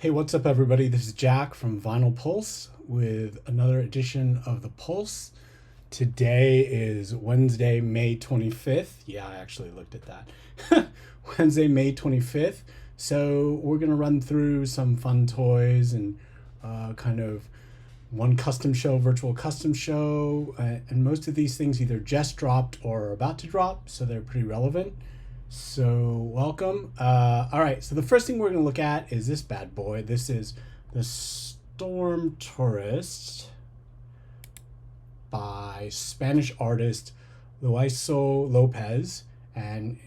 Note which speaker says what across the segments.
Speaker 1: Hey, what's up, everybody? This is Jack from Vinyl Pulse with another edition of The Pulse. Today is Wednesday, May 25th. Yeah, I actually looked at that. Wednesday, May 25th. So we're going to run through some fun toys and kind of one custom show, virtual custom show. And most of these things either just dropped or are about to drop, so they're pretty relevant. So welcome. All right, so the first thing we're going to look at is this bad boy. This is the Stormtourist by Spanish artist Luaiso Lopez, and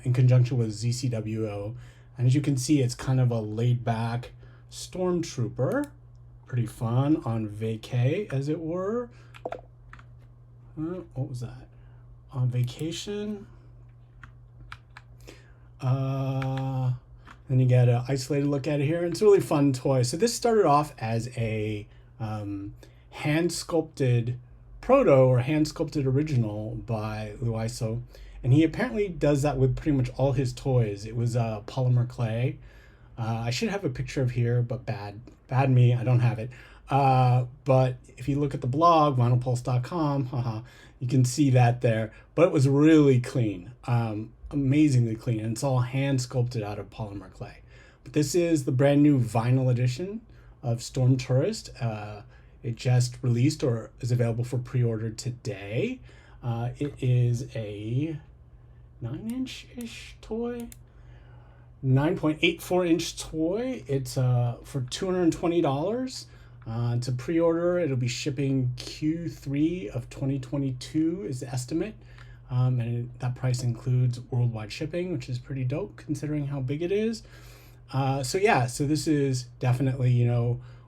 Speaker 1: in conjunction with ZCWO. And as you can see, it's kind of a laid-back stormtrooper. Pretty fun on vacay, as it were. What was that? On vacation. Then you get an isolated look at it here. It's a really fun toy. So this started off as a hand sculpted proto or hand sculpted original by Luaiso, and he apparently does that with pretty much all his toys. It was polymer clay. I should have a picture of here, but bad me, I don't have it. But if you look at the blog, vinylpulse.com, you can see that there. But it was really clean. Amazingly clean, and it's all hand sculpted out of polymer clay. But this is the brand new vinyl edition of Stormtourist. It just released or is available for pre-order today. It is a 9-inch-ish toy, 9.84-inch toy. It's for $220. To pre-order, it'll be shipping Q3 of 2022 is the estimate. And that price includes worldwide shipping, which is pretty dope considering how big it is. So this is definitely,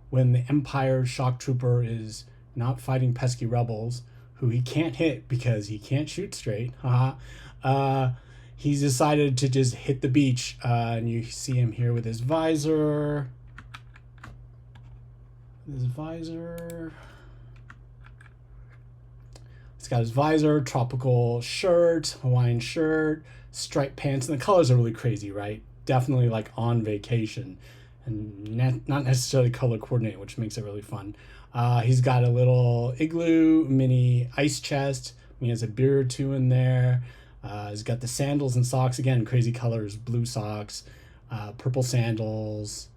Speaker 1: when the Empire shock trooper is not fighting pesky rebels who he can't hit because he can't shoot straight. He's decided to just hit the beach, and you see him here with his visor. He's got his visor, tropical shirt, Hawaiian shirt, striped pants, and the colors are really crazy, right? Definitely like on vacation and not necessarily color coordinated, which makes it really fun. He's got a little igloo mini ice chest. He has a beer or two in there. He's got the sandals and socks. Again, crazy colors, blue socks, purple sandals.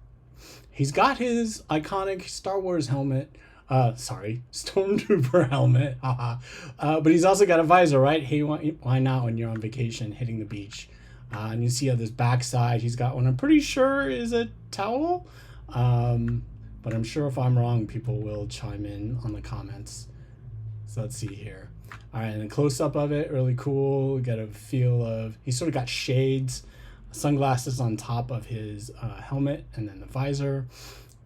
Speaker 1: He's got his iconic Star Wars helmet. Stormtrooper helmet. But he's also got a visor, right? Hey, why not when you're on vacation hitting the beach? And you see on this backside, he's got one I'm pretty sure is a towel. But I'm sure if I'm wrong, people will chime in on the comments. So let's see here. All right, and a close-up of it, really cool. Got a feel of, he's sort of got shades, sunglasses on top of his helmet, and then the visor.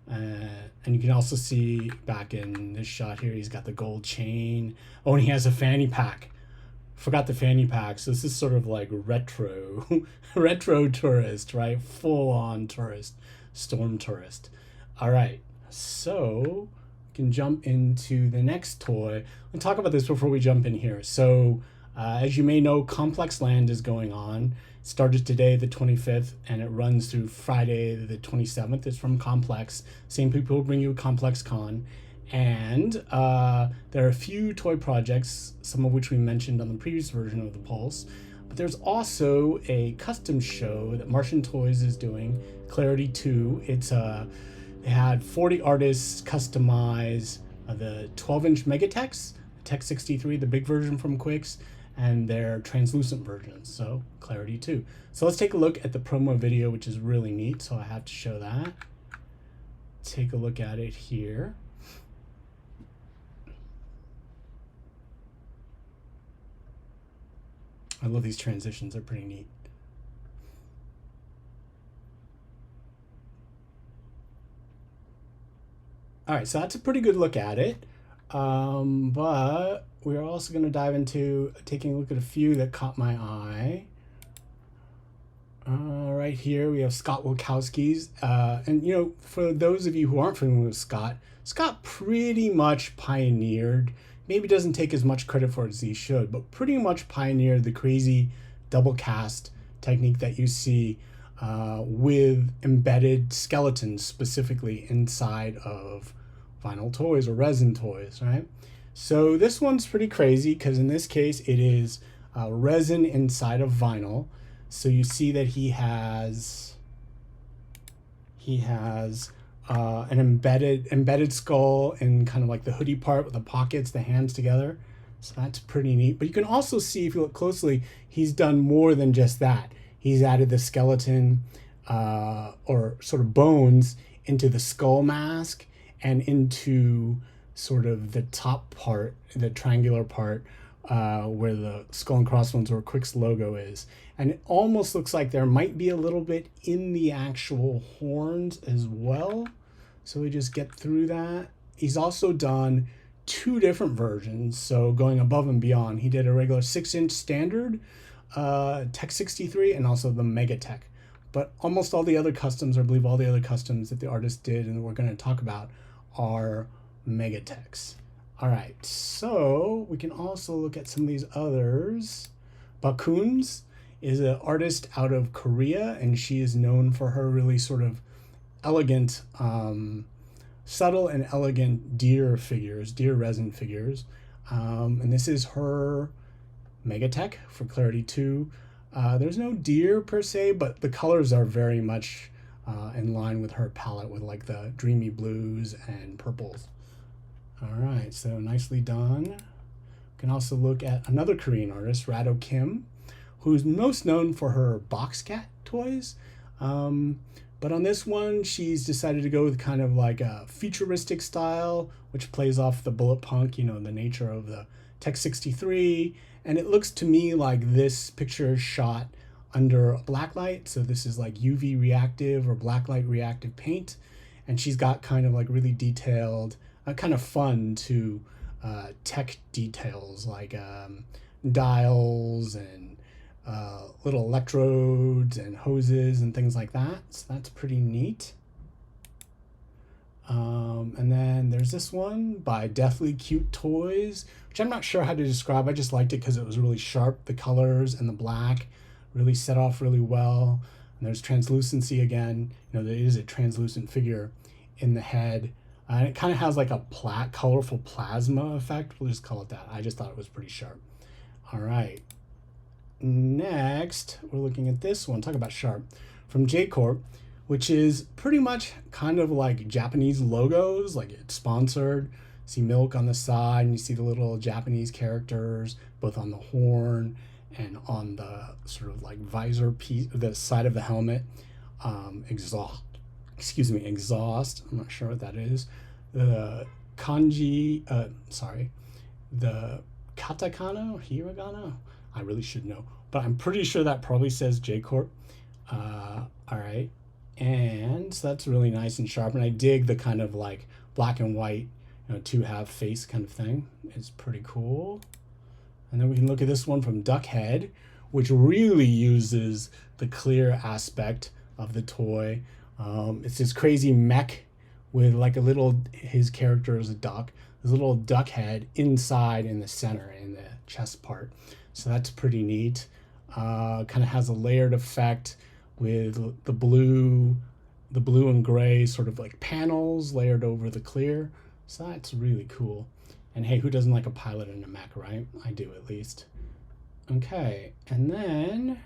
Speaker 1: And you can also see back in this shot here, he's got the gold chain. Oh, and he has a fanny pack. Forgot the fanny pack. So this is sort of like retro tourist, right? Full on tourist, storm tourist. All right, so we can jump into the next toy. Let's talk about this before we jump in here. So as you may know, Complex Land is going on. It started today, the 25th, and it runs through Friday, the 27th. It's from Complex. Same people who bring you Complex Con. And there are a few toy projects, some of which we mentioned on the previous version of the Pulse. But there's also a custom show that Martian Toys is doing, Clarity 2. It's they had 40 artists customize the 12-inch MegaTEQs, the Tech 63, the big version from QUICCS, and their translucent versions, so Clarity 2. So let's take a look at the promo video, which is really neat, so I have to show that. Take a look at it here. I love these transitions, they're pretty neat. All right, so that's a pretty good look at it. But we're also going to dive into taking a look at a few that caught my eye. Right here we have Scott Wachowski's. And for those of you who aren't familiar with Scott pretty much pioneered, maybe doesn't take as much credit for it as he should, but pretty much pioneered the crazy double cast technique that you see with embedded skeletons specifically inside of vinyl toys or resin toys, right? So this one's pretty crazy because in this case it is resin inside of vinyl. So you see that he has an embedded skull and kind of like the hoodie part with the pockets, the hands together. So that's pretty neat. But you can also see, if you look closely, he's done more than just that. He's added the skeleton or sort of bones into the skull mask and into sort of the top part, the triangular part, where the skull and crossbones or QUICCS logo is. And it almost looks like there might be a little bit in the actual horns as well. So we just get through that. He's also done 2 different versions, so going above and beyond. He did a regular 6-inch standard Tech 63 and also the MegaTEQ. But almost all the other customs, I believe all the other customs that the artist did and we're going to talk about are MegaTEQs. All right, so we can also look at some of these others. Bakkun's is an artist out of Korea, and she is known for her really sort of elegant, subtle and elegant deer resin figures. And this is her MegaTEQ for Clarity 2. There's no deer per se, but the colors are very much in line with her palette with like the dreamy blues and purples. All right, so nicely done. You can also look at another Korean artist, Rado Kim, who's most known for her BLAXK toys. But on this one, she's decided to go with kind of like a futuristic style, which plays off the bullet punk, you know, the nature of the Tech 63. And it looks to me like this picture is shot under black light. So this is like UV reactive or black light reactive paint. And she's got kind of like really detailed, kind of fun to tech details like dials and little electrodes and hoses and things like that. So that's pretty neat. And then there's this one by Deathly Cute Toys, which I'm not sure how to describe. I just liked it because it was really sharp. The colors and the black really set off really well. And there's translucency again. You know, there is a translucent figure in the head. And it kind of has like a colorful plasma effect. We'll just call it that. I just thought it was pretty sharp. All right. Next, we're looking at this one. Talk about sharp. From J Corp, which is pretty much kind of like Japanese logos. Like it's sponsored. See milk on the side, and you see the little Japanese characters, both on the horn and on the sort of like visor piece, the side of the helmet. Exhaust. I'm not sure what that is. The kanji, the katakana or hiragana. I really should know, but I'm pretty sure that probably says J Corp. All right, and so that's really nice and sharp, and I dig the kind of like black and white, you know, 2-half face kind of thing. It's pretty cool. And then we can look at this one from Duckhead, which really uses the clear aspect of the toy. It's this crazy mech with like his character is a duck, this little duck head inside in the center in the chest part. So that's pretty neat. Kind of has a layered effect with the blue and gray sort of like panels layered over the clear. So that's really cool. And hey, who doesn't like a pilot in a mech, right? I do at least. Okay, and then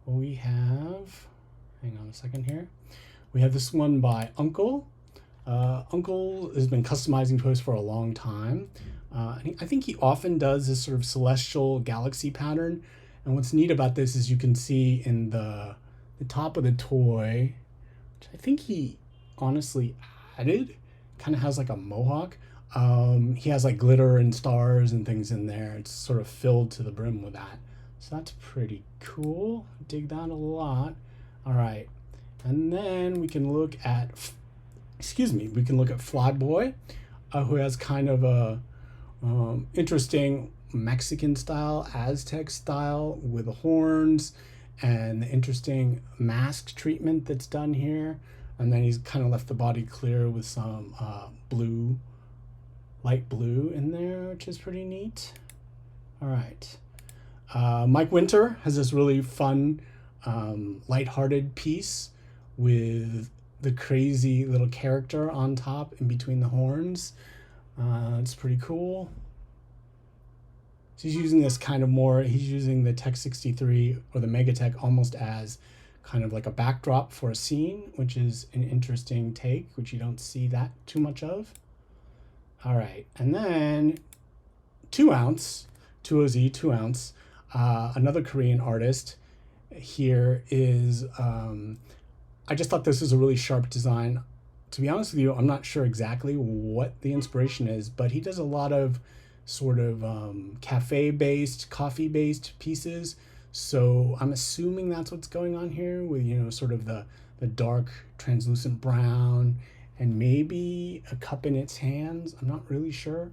Speaker 1: we have, hang on a second here. We have this one by Uncle. Uncle has been customizing toys for a long time. I think he often does this sort of celestial galaxy pattern. And what's neat about this is you can see in the top of the toy, which I think he honestly added, kind of has like a mohawk. He has like glitter and stars and things in there. It's sort of filled to the brim with that. So that's pretty cool. Dig that a lot. All right. And then we can look at, Flyboy, who has kind of a interesting Mexican style, Aztec style with the horns and the interesting mask treatment that's done here. And then he's kind of left the body clear with some light blue in there, which is pretty neat. All right. Mike Winter has this really fun lighthearted piece with the crazy little character on top in between the horns. It's pretty cool. So he's using this kind of more, he's using the Tech 63 or the MegaTEQ almost as kind of like a backdrop for a scene, which is an interesting take, which you don't see that too much of. All right, and then 2 ounce, 2OZ, 2 ounce, another Korean artist here is, I just thought this was a really sharp design. To be honest with you, I'm not sure exactly what the inspiration is, but he does a lot of sort of cafe-based, coffee-based pieces. So I'm assuming that's what's going on here with, you know, sort of the dark translucent brown and maybe a cup in its hands. I'm not really sure,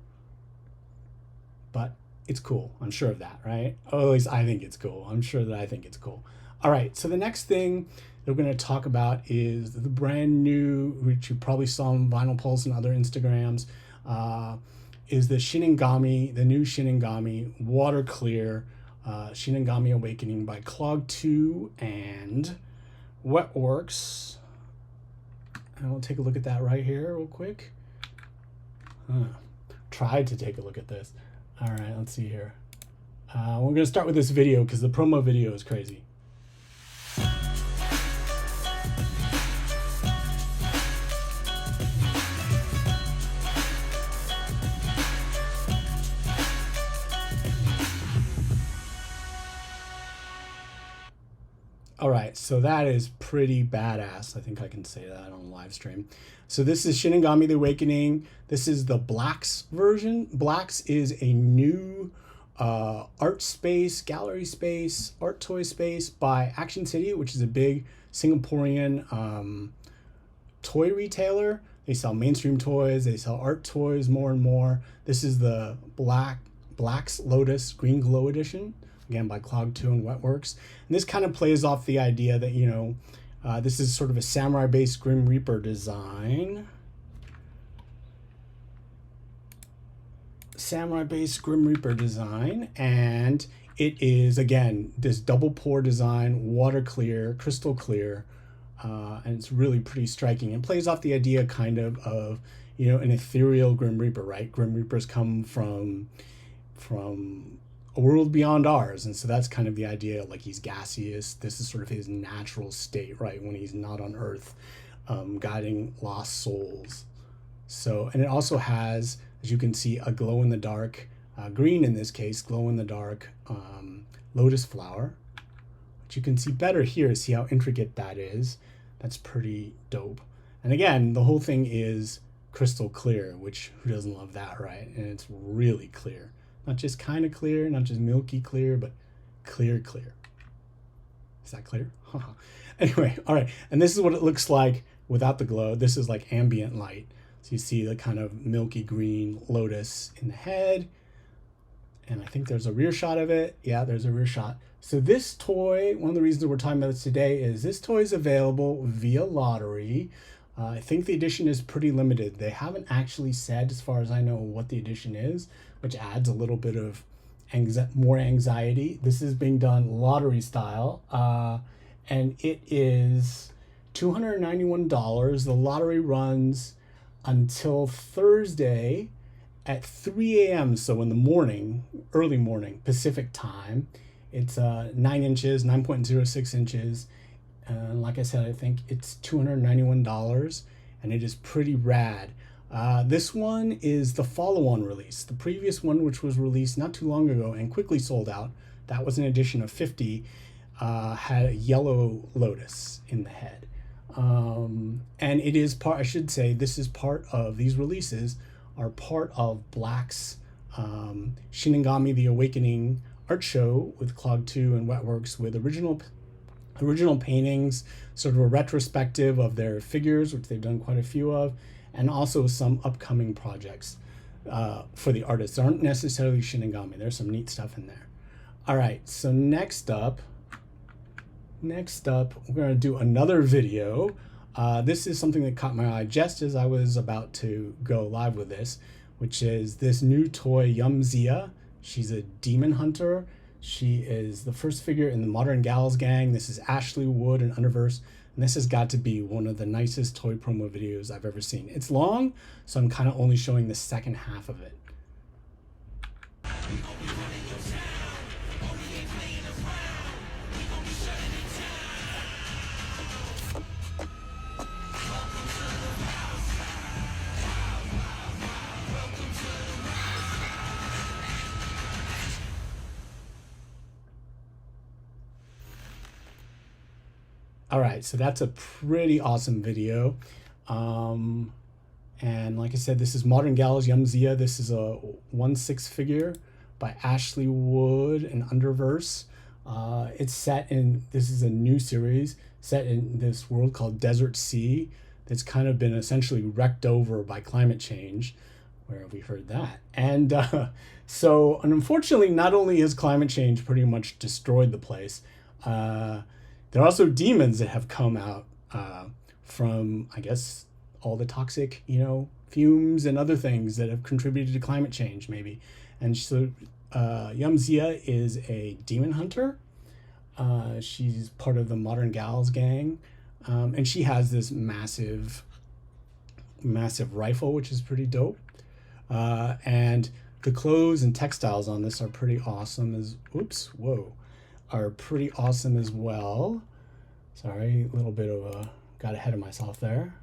Speaker 1: but it's cool. I'm sure of that, right? Or at least I think it's cool. I'm sure that I think it's cool. All right, so the next thing that we're going to talk about is the brand new, which you probably saw on Vinyl Pulse and other Instagrams, is the Shinigami, the new Shinigami Water Clear Shinigami Awakening by ClogTwo and Wetworks. And we'll take a look at that right here real quick. Tried to take a look at this. All right, let's see here. We're going to start with this video because the promo video is crazy. All right, so that is pretty badass. I think I can say that on live stream. So this is Shinigami the Awakening. This is the BLAXK version. BLAXK is a new art space, gallery space, art toy space by Action City, which is a big Singaporean toy retailer. They sell mainstream toys. They sell art toys more and more. This is the BLAXK Lotus Green Glow Edition, again by ClogTwo and Wetworks. And this kind of plays off the idea that, you know, this is sort of a samurai-based Grim Reaper design. Samurai-based Grim Reaper design. And it is, again, this double pour design, water clear, crystal clear. And it's really pretty striking. It plays off the idea kind of, you know, an ethereal Grim Reaper, right? Grim Reapers come from a world beyond ours, and so that's kind of the idea. Like, he's gaseous. This is sort of his natural state, right, when he's not on Earth, guiding lost souls. So, and it also has, as you can see, a glow-in-the-dark, green in this case, glow-in-the-dark lotus flower, which you can see better here. See how intricate that is. That's pretty dope. And again, the whole thing is crystal clear, which who doesn't love that, right? And it's really clear. Not just kind of clear, not just milky clear, but clear, clear. Is that clear? Anyway, all right. And this is what it looks like without the glow. This is like ambient light. So you see the kind of milky green lotus in the head. And I think there's a rear shot of it. Yeah, there's a rear shot. So this toy, one of the reasons we're talking about this today is this toy is available via lottery. I think the edition is pretty limited. They haven't actually said, as far as I know, what the edition is, which adds a little bit of more anxiety. This is being done lottery style, and it is $291. The lottery runs until Thursday at 3 a.m. So in the morning, early morning, Pacific time. It's 9 inches, 9.06 inches. Like I said, I think it's $291, and it is pretty rad. This one is the follow-on release. The previous one, which was released not too long ago and quickly sold out, that was an edition of 50, had a yellow lotus in the head. And it is part, I should say, this is part of, these releases are part of BLAXK's Shinigami the Awakening art show with ClogTwo and Wetworks, with original paintings, sort of a retrospective of their figures, which they've done quite a few of, and also some upcoming projects for the artists. They aren't necessarily Shinigami. There's some neat stuff in there. All right, so next up, we're going to do another video. This is something that caught my eye just as I was about to go live with this, which is this new toy, Ziya. She's a demon hunter. She is the first figure in the Modern Gals gang. This is Ashley Wood and Underverse. And this has got to be one of the nicest toy promo videos I've ever seen. It's long, so I'm kind of only showing the second half of it. All right, so that's a pretty awesome video. And like I said, this is Modern Gals Ziya. This is a 1/6 figure by Ashley Wood and Underverse. It's set in, this is a new series set in this world called Desert Sea that's kind of been essentially wrecked over by climate change. Where have we heard that? And so unfortunately, not only has climate change pretty much destroyed the place, there are also demons that have come out from, I guess, all the toxic, fumes and other things that have contributed to climate change, maybe. And so Ziya is a demon hunter. She's part of the Modern Gals gang. And she has this massive rifle, which is pretty dope. And the clothes and textiles on this are pretty awesome are pretty awesome as well. Sorry, a little bit of got ahead of myself there.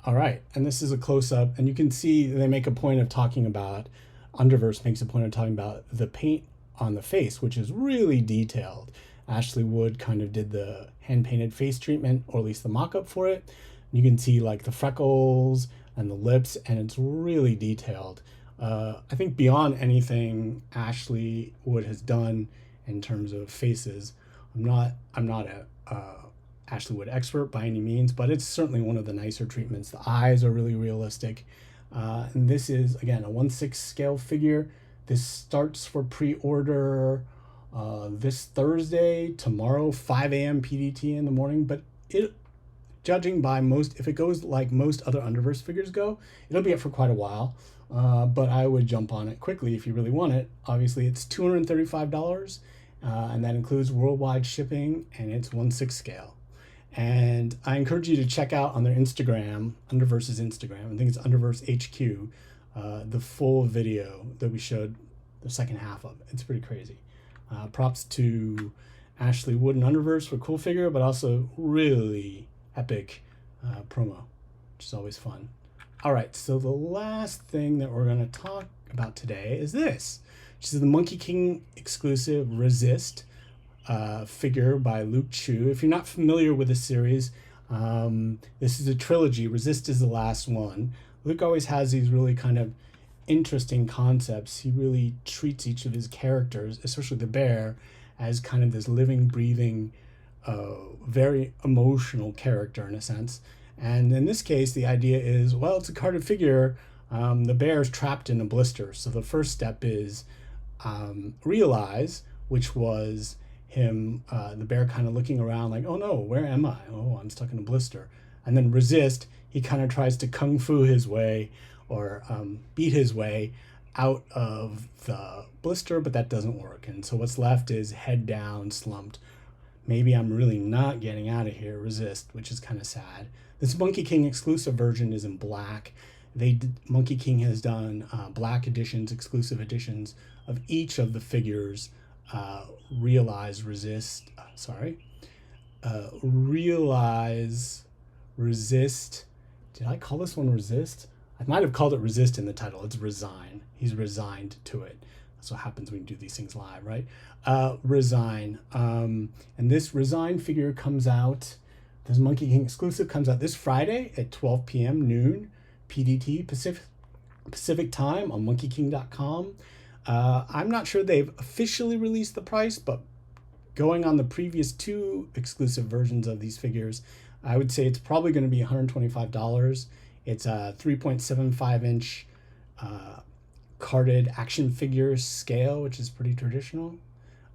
Speaker 1: All right, and this is a close-up, and you can see they make a point of talking about, Underverse makes a point of talking about the paint on the face, which is really detailed. Ashley Wood kind of did the hand-painted face treatment, or at least the mock-up for it. You can see like the freckles and the lips, and it's really detailed. I think beyond anything Ashley Wood has done in terms of faces, I'm not a Ashley Wood expert by any means, but it's certainly one of the nicer treatments. The eyes are really realistic. And this is, again, a 1/6 scale figure. This starts for pre-order this Thursday, tomorrow, 5 a.m. PDT in the morning, but judging by if it goes like most other Underverse figures go, it'll be up for quite a while. But I would jump on it quickly if you really want it. Obviously, it's $235, and that includes worldwide shipping, and it's 1/6 scale. And I encourage you to check out on their Instagram, Underverse's Instagram, I think it's Underverse HQ, the full video that we showed the second half of. It's pretty crazy. Props to Ashley Wood and Underverse for cool figure, but also really epic promo, which is always fun. All right, so the last thing that we're going to talk about today is this, which is the MunkyKing exclusive Resist figure by Luke Chueh. If you're not familiar with the series, this is a trilogy. Resist is the last one. Luke always has these really kind of interesting concepts. He really treats each of his characters, especially the bear, as kind of this living, breathing, very emotional character in a sense. And in this case, the idea is, well, it's a carded figure. The bear is trapped in a blister. So the first step is Realize, which was him, the bear kind of looking around like, oh no, where am I? Oh, I'm stuck in a blister. And then Resist, he kind of tries to kung fu his way or beat his way out of the blister, but that doesn't work. And so what's left is head down, slumped. Maybe I'm really not getting out of here, Resist, which is kind of sad. This MunkyKing exclusive version is in black. MunkyKing has done black editions, exclusive editions of each of the figures. Realize, Resist. Realize, Resist. Did I call this one Resist? I might have called it Resist in the title. It's Resign. He's resigned to it. That's what happens when you do these things live, right? Resign. And this Resign figure comes out, this MunkyKing exclusive comes out this Friday at 12 p.m. noon PDT Pacific time on MunkyKing.com. I'm not sure they've officially released the price, but going on the previous two exclusive versions of these figures, I would say it's probably going to be $125. It's a 3.75 inch carded action figure scale, which is pretty traditional.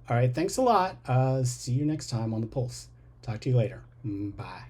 Speaker 1: All right, thanks a lot. See you next time on The Pulse. Talk to you later. Bye.